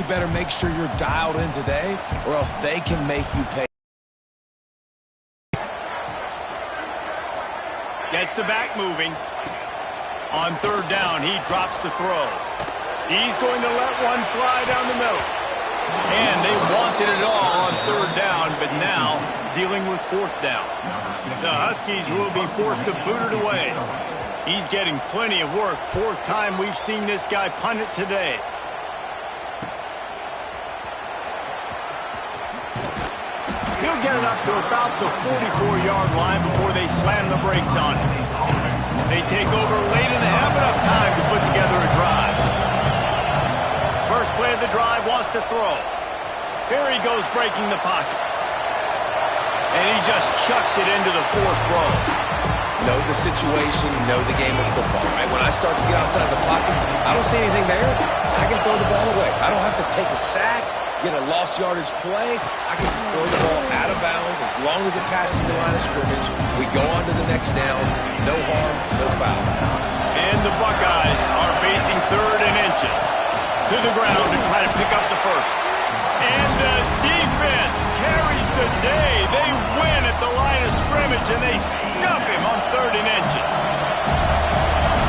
better make sure you're dialed in today, or else they can make you pay. Gets the back moving. On third down, he drops the throw. He's going to let one fly down the middle. And they wanted it all on third down, but now dealing with fourth down. The Huskies will be forced to boot it away. He's getting plenty of work. Fourth time we've seen this guy punt it today. He'll get it up to about the 44-yard line before they slam the brakes on him. They take over late and have enough time to put together a drive. First play of the drive, wants to throw. Here he goes breaking the pocket. And he just chucks it into the fourth row. Know the situation, know the game of football, right? When I start to get outside the pocket, I don't see anything there. I can throw the ball away. I don't have to take a sack, get a lost yardage play. I can just throw the ball out of bounds as long as it passes the line of scrimmage. We go on to the next down. No harm, no foul. And the Buckeyes are facing third and inches. To the ground to try to pick up the first. And the defense carries the day. They win at the line of scrimmage, and they stuff him on third and inches.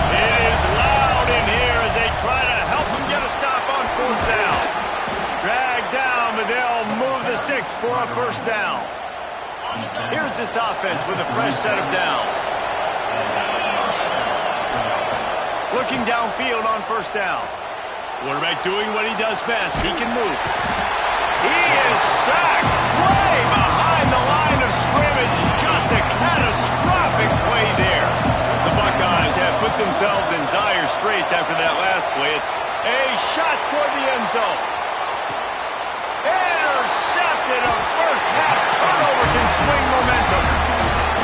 It is loud in here as they try to help him get a stop on fourth down. Dragged down, but they'll move the sticks for a first down. Here's this offense with a fresh set of downs. Looking downfield on first down. Quarterback doing what he does best. He can move. He is sacked way behind the line of scrimmage. Just a catastrophic play there. The Buckeyes have put themselves in dire straits after that last play. It's a shot toward the end zone. Intercepted. A first half turnover can swing momentum.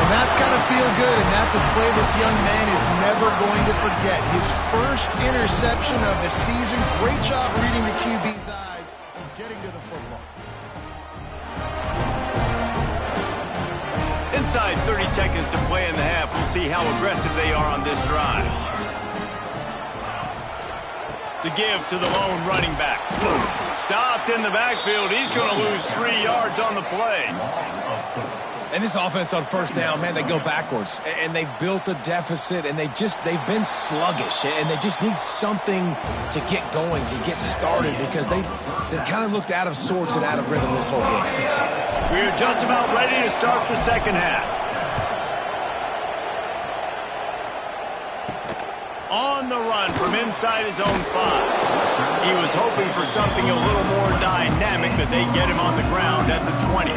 And that's got to feel good, and that's a play this young man is never going to forget. His first interception of the season. Great job reading the QB's eyes and getting to the football. Inside 30 seconds to play in the half. We'll see how aggressive they are on this drive. The give to the lone running back. Stopped in the backfield. He's going to lose 3 yards on the play. And this offense on first down, man, they go backwards. And they've built a deficit, and they've been sluggish. And they just need something to get going, to get started, because they've kind of looked out of sorts and out of rhythm this whole game. We're just about ready to start the second half. On the run from inside his own 5. He was hoping for something a little more dynamic, but they get him on the ground at the 20.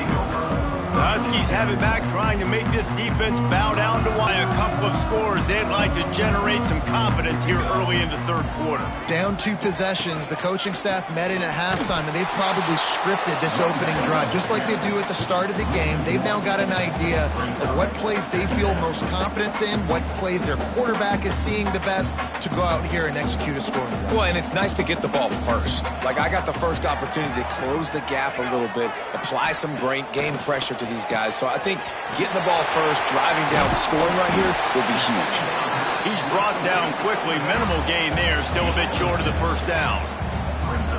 The Huskies have it back, trying to make this defense bow down to one. A couple of scores. They'd like to generate some confidence here early in the third quarter. Down 2 possessions. The coaching staff met in at halftime, and they've probably scripted this opening drive, just like they do at the start of the game. They've now got an idea of what plays they feel most confident in, what plays their quarterback is seeing the best to go out here and execute a scoring drive. Well, and it's nice to get the ball first. Like, I got the first opportunity to close the gap a little bit, apply some great game pressure to these guys. So I think getting the ball first, driving down, scoring right here will be huge. He's brought down quickly. Minimal gain there. Still a bit short of the first down.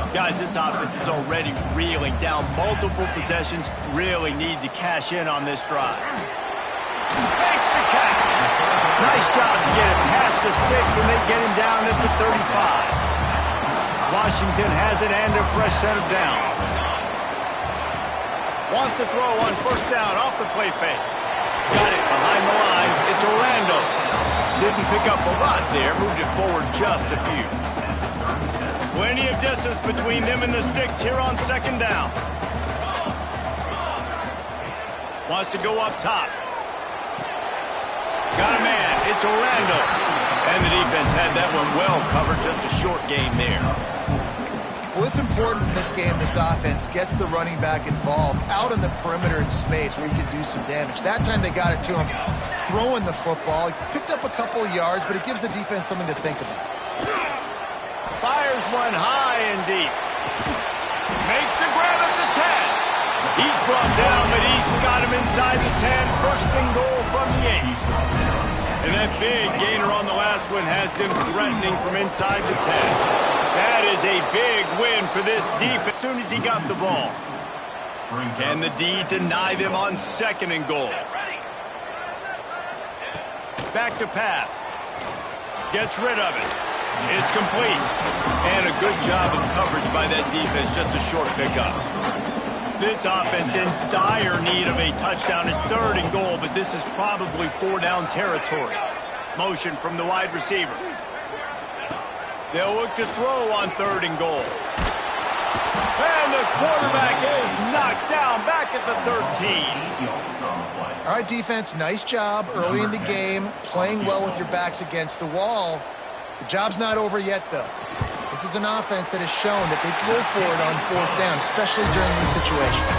Guys, this offense is already reeling down multiple possessions. Really need to cash in on this drive. Makes the catch. Nice job to get it past the sticks, and they get him down at the 35. Washington has it and a fresh set of downs. Wants to throw on first down off the play fake. Got it behind the line. It's Orlando. Didn't pick up a lot there. Moved it forward just a few. Plenty of distance between them and the sticks here on second down. Wants to go up top. Got a man. It's Orlando. And the defense had that one well covered. Just a short gain there. Well, it's important in this game, this offense gets the running back involved out on the perimeter in space where he can do some damage. That time they got it to him throwing the football. He picked up a couple of yards, but it gives the defense something to think about. Fires one high and deep. Makes the grab at the 10. He's brought down, but he's got him inside the 10. First and goal from the 8. And that big gainer on the last one has them threatening from inside the 10. That is a big win for this defense as soon as he got the ball. Can the D deny them on 2nd and goal? Back to pass. Gets rid of it. It's complete. And a good job of coverage by that defense. Just a short pickup. This offense in dire need of a touchdown. Is 3rd and goal, but this is probably 4-down territory. Motion from the wide receiver. They'll look to throw on 3rd and goal. And the quarterback is knocked down back at the 13. All right, defense, nice job early in the game, playing well with your backs against the wall. The job's not over yet, though. This is an offense that has shown that they can go for it on 4th down, especially during these situations.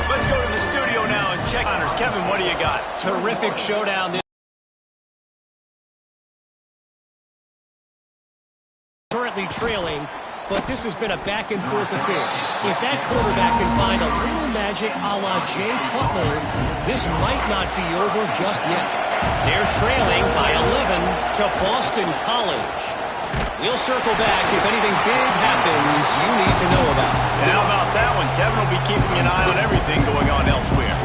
Let's go to the studio now and check honors. Kevin, what do you got? Terrific showdown. Currently trailing, but this has been a back-and-forth affair. If that quarterback can find a little magic a la Jay Cutler, this might not be over just yet. They're trailing by 11 to Boston College. We'll circle back if anything big happens you need to know about. How about that one? Kevin will be keeping an eye on everything going on elsewhere.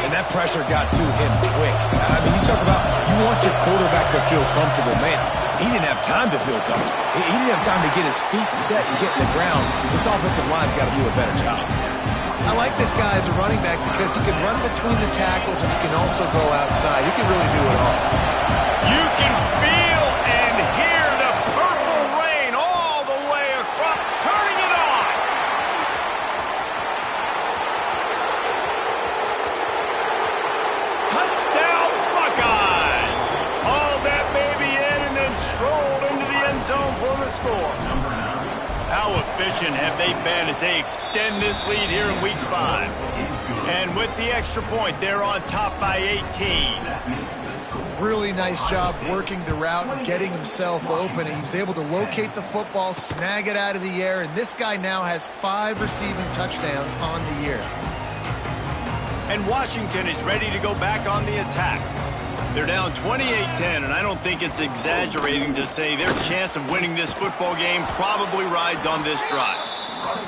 And that pressure got to him quick. I mean, you talk about you want your quarterback to feel comfortable. Man, he didn't have time to feel comfortable. He didn't have time to get his feet set and get in the ground. This offensive line's got to do a better job. I like this guy as a running back because he can run between the tackles and he can also go outside. He can really do it all. You can feel and hear the purple rain all the way across. Turning it on. Touchdown Buckeyes. Hauled that baby in and then strolled into the end zone for the score. How efficient have they been as they extend this lead here in Week 5? And with the extra point, they're on top by 18. Really nice job working the route and getting himself open. He was able to locate the football, snag it out of the air, and this guy now has 5 receiving touchdowns on the year. And Washington is ready to go back on the attack. They're down 28-10, and I don't think it's exaggerating to say their chance of winning this football game probably rides on this drive.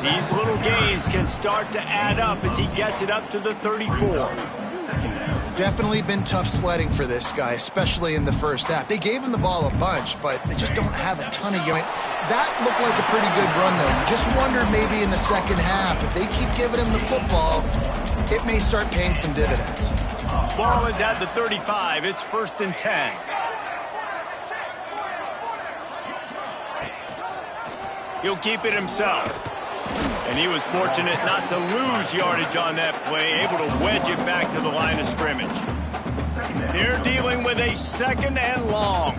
These little gains can start to add up as he gets it up to the 34. Definitely been tough sledding for this guy, especially in the first half. They gave him the ball a bunch, but they just don't have a ton of yards. That looked like a pretty good run, though. You just wonder maybe in the second half, if they keep giving him the football, it may start paying some dividends. Ball is at the 35. It's 1st and 10. He'll keep it himself. And he was fortunate not to lose yardage on that play, able to wedge it back to the line of scrimmage. They're dealing with a 2nd and long.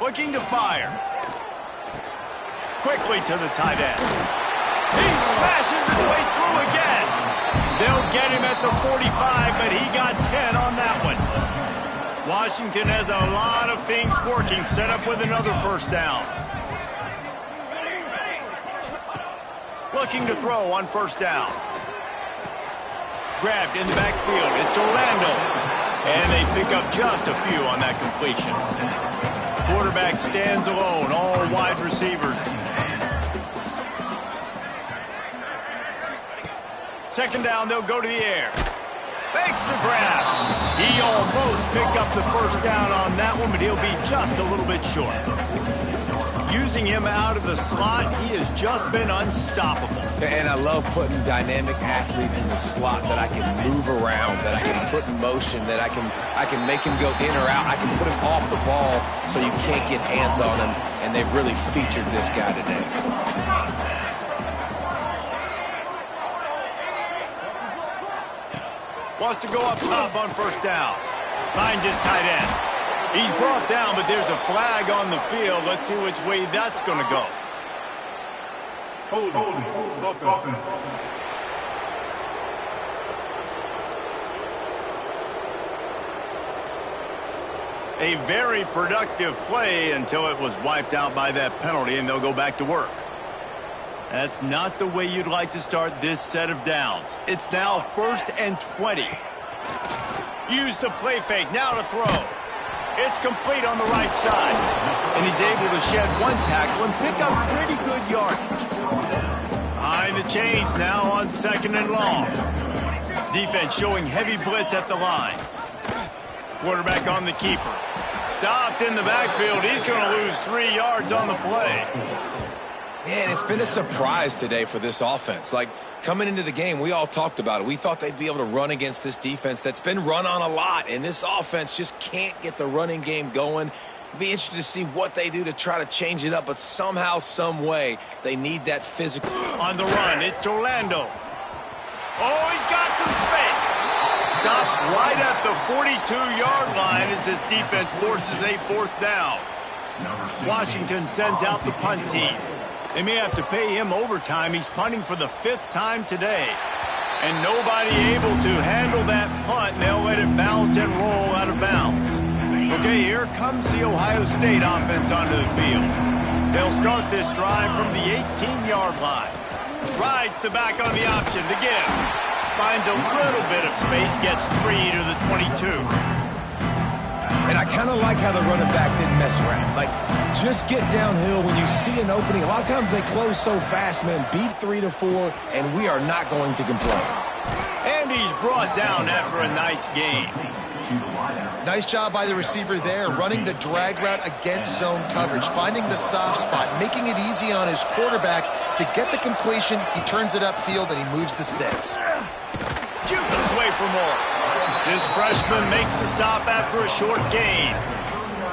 Looking to fire. Quickly to the tight end. He smashes his way through again. They'll get him at the 45, but he got 10 on that one. Washington has a lot of things working, set up with another 1st down. Looking to throw on 1st down. Grabbed in the backfield. It's Orlando. And they pick up just a few on that completion. Quarterback stands alone, all wide receivers. 2nd down, they'll go to the air. Fakes the grab. He almost picked up the 1st down on that one, but he'll be just a little bit short. Using him out of the slot, he has just been unstoppable. And I love putting dynamic athletes in the slot that I can move around, that I can put in motion, that I can make him go in or out. I can put him off the ball so you can't get hands on him, and they've really featured this guy today. Wants to go up top on 1st down. Finds his tight end. He's brought down, but there's a flag on the field. Let's see which way that's going to go. Hold. A very productive play until it was wiped out by that penalty, and they'll go back to work. That's not the way you'd like to start this set of downs. It's now 1st and 20. Use the play fake, now to throw. It's complete on the right side. And he's able to shed one tackle and pick up pretty good yardage. Behind the chains now on 2nd and long. Defense showing heavy blitz at the line. Quarterback on the keeper. Stopped in the backfield. He's going to lose 3 yards on the play. Man, it's been a surprise today for this offense. Like, coming into the game, we all talked about it. We thought they'd be able to run against this defense that's been run on a lot, and this offense just can't get the running game going. It'll be interesting to see what they do to try to change it up, but somehow, some way, they need that physical. On the run, it's Orlando. Oh, he's got some space. Stopped right at the 42-yard line as this defense forces a 4th down. Washington sends out the punt team. They may have to pay him overtime. He's punting for the 5th time today. And nobody able to handle that punt, and they'll let it bounce and roll out of bounds. Okay, here comes the Ohio State offense onto the field. They'll start this drive from the 18-yard line. Rides the back on the option, the give. Finds a little bit of space, gets 3 to the 22. And I kind of like how the running back didn't mess around. Like, just get downhill when you see an opening. A lot of times they close so fast, man. Beat 3 to 4, and we are not going to complain. And he's brought down after a nice gain. Nice job by the receiver there, running the drag route against zone coverage, finding the soft spot, making it easy on his quarterback to get the completion. He turns it upfield, and he moves the sticks. Jukes his way for more. This freshman makes the stop after a short gain.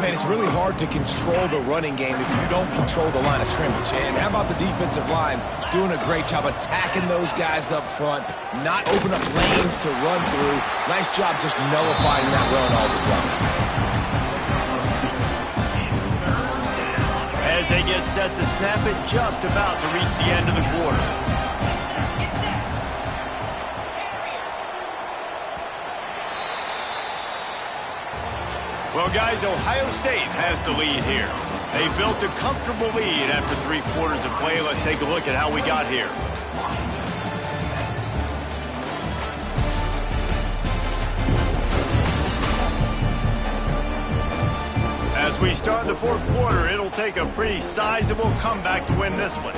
Man, it's really hard to control the running game if you don't control the line of scrimmage. And how about the defensive line doing a great job attacking those guys up front, not open up lanes to run through. Nice job just nullifying that run altogether. As they get set to snap it, just about to reach the end of the quarter. Well, guys, Ohio State has the lead here. They built a comfortable lead after 3 quarters of play. Let's take a look at how we got here. As we start the 4th quarter, it'll take a pretty sizable comeback to win this one.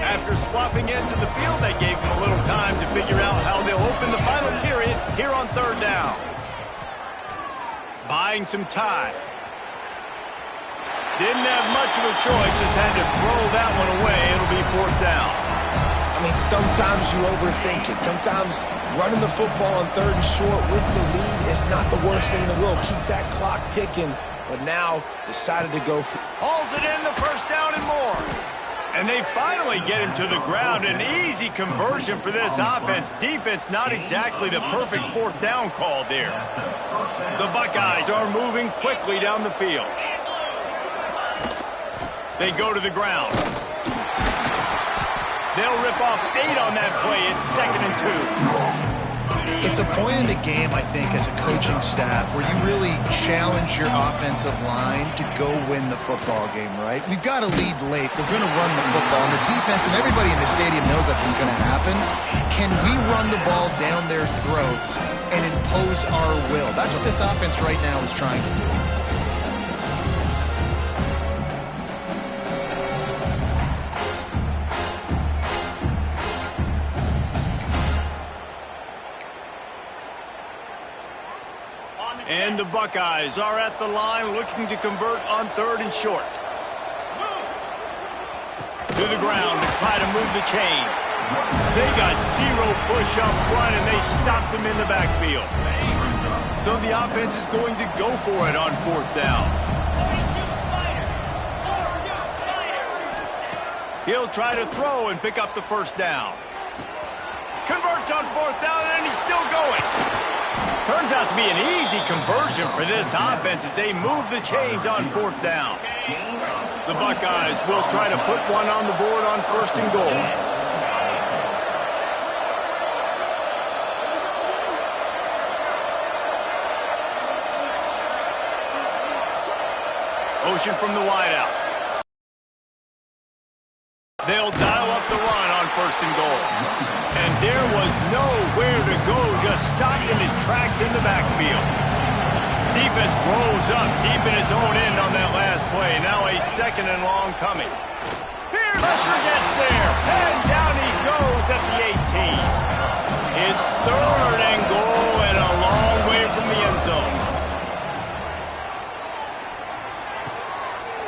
After swapping into the field, that gave them a little time to figure out how they'll open the final period here on 3rd down. Buying some time. Didn't have much of a choice, just had to throw that one away. It'll be 4th down. I mean, sometimes you overthink it. Sometimes running the football on 3rd and short with the lead is not the worst thing in the world. Keep that clock ticking, but now decided to go for... Hauls it in, the 1st down and more. And they finally get him to the ground. An easy conversion for this offense. Defense not exactly the perfect 4th down call there. The Buckeyes are moving quickly down the field. They go to the ground. They'll rip off 8 on that play. It's 2nd and 2. It's a point in the game, I think, as a coaching staff where you really challenge your offensive line to go win the football game, right? We've got to lead late. They're going to run the football. And the defense and everybody in the stadium knows that's what's going to happen. Can we run the ball down their throats and impose our will? That's what this offense right now is trying to do. And the Buckeyes are at the line looking to convert on 3rd and short. To the ground to try to move the chains. They got 0 push up front and they stopped them in the backfield. So the offense is going to go for it on 4th down. He'll try to throw and pick up the 1st down. Converts on 4th down and he's still going. Turns out to be an easy conversion for this offense as they move the chains on 4th down. The Buckeyes will try to put one on the board on 1st and goal. Motion from the wideout. They'll dial up the run. nowhere to go, just stopped in his tracks in the backfield. Defense rolls up deep in its own end on that last play. Now a 2nd and long coming. Here, pressure gets there, and down he goes at the 18. It's 3rd and goal and a long way from the end zone.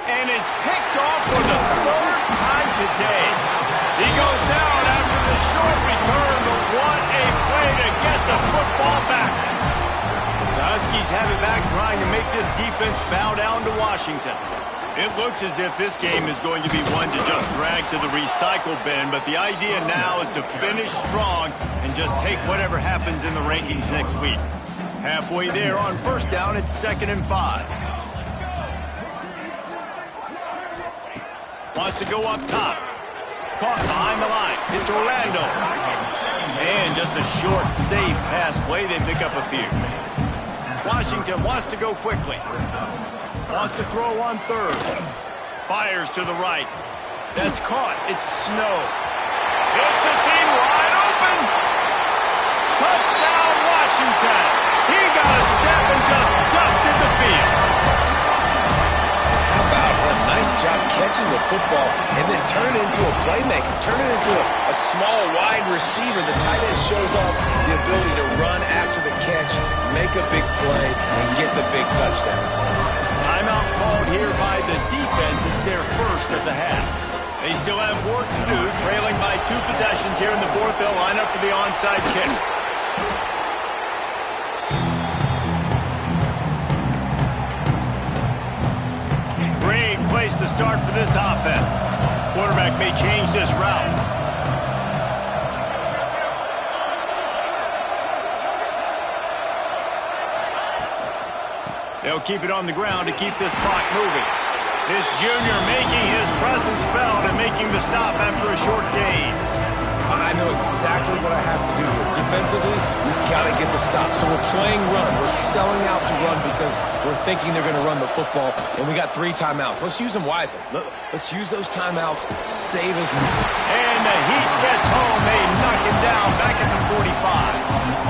And it's picked off for the 3rd time today. He goes down after the short return, but what a play to get the football back. The Huskies have it back, trying to make this defense bow down to Washington. It looks as if this game is going to be one to just drag to the recycle bin, but the idea now is to finish strong and just take whatever happens in the rankings next week. Halfway there on 1st down, it's 2nd and 5. Wants to go up top. Caught behind the line. It's Orlando. And just a short, safe pass play. They pick up a few. Washington wants to go quickly. Wants to throw on 3rd. Fires to the right. That's caught. It's Snow. It's a seam wide open. Touchdown, Washington. He got a step and just dusted the field. How about him? Nice job catching the football and then turn it into a playmaker. Turn it into a small, wide receiver. The tight end shows off the ability to run after the catch, make a big play, and get the big touchdown. Timeout called here by the defense. It's their 1st at the half. They still have work to do, trailing by 2 possessions here in the 4th. They'll line up for the onside kick. Great place to start for this offense. Quarterback may change this route. They'll keep it on the ground to keep this clock moving. This junior making his presence felt and making the stop after a short gain. I know exactly what I have to do here. Defensively, we've got to get the stop. So we're playing run. We're selling out to run because we're thinking they're going to run the football, and we got 3 timeouts. Let's use them wisely. Let's use those timeouts. Save us. And the Heat gets home. They knock him down back at the 45.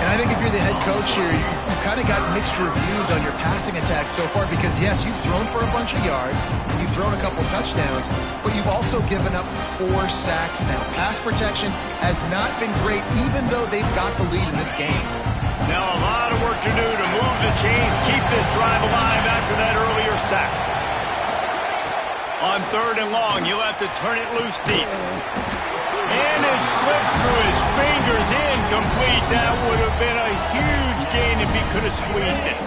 And I think if you're the head coach here, you've kind of got mixed reviews on your passing attack so far because, yes, you've thrown for a bunch of yards, and you've thrown a couple touchdowns, but you've also given up 4 sacks now. Pass protection has not been great, even though they've got the lead in this game. Now a lot of work to do to move the chains, keep this drive alive after that earlier sack. On 3rd and long, you'll have to turn it loose deep. And it slips through his fingers, incomplete. That would have been a huge gain if he could have squeezed it.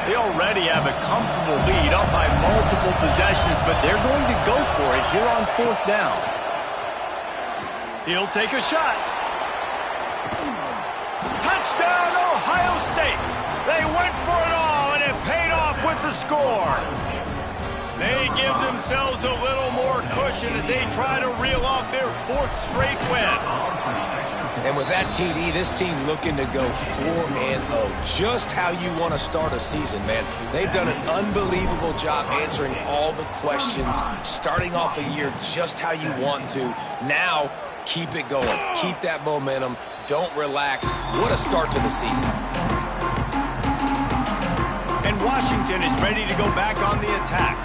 They already have a comfortable lead, up by multiple possessions, but they're going to go for it here on 4th down. He'll take a shot. Touchdown, Ohio State. They went for it all, and it paid off with the score. They give themselves a little more cushion as they try to reel off their 4th straight win. And with that TD, this team looking to go 4-0. Just how you want to start a season, man. They've done an unbelievable job answering all the questions, starting off the year just how you want to. Now, keep it going. Keep that momentum. Don't relax. What a start to the season. And Washington is ready to go back on the attack.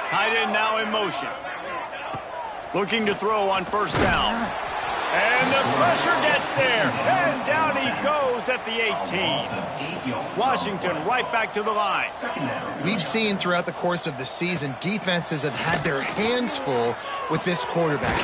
Tight end now in motion. Looking to throw on 1st down. And the pressure gets there. And down he goes at the 18. Washington right back to the line. We've seen throughout the course of the season, defenses have had their hands full with this quarterback.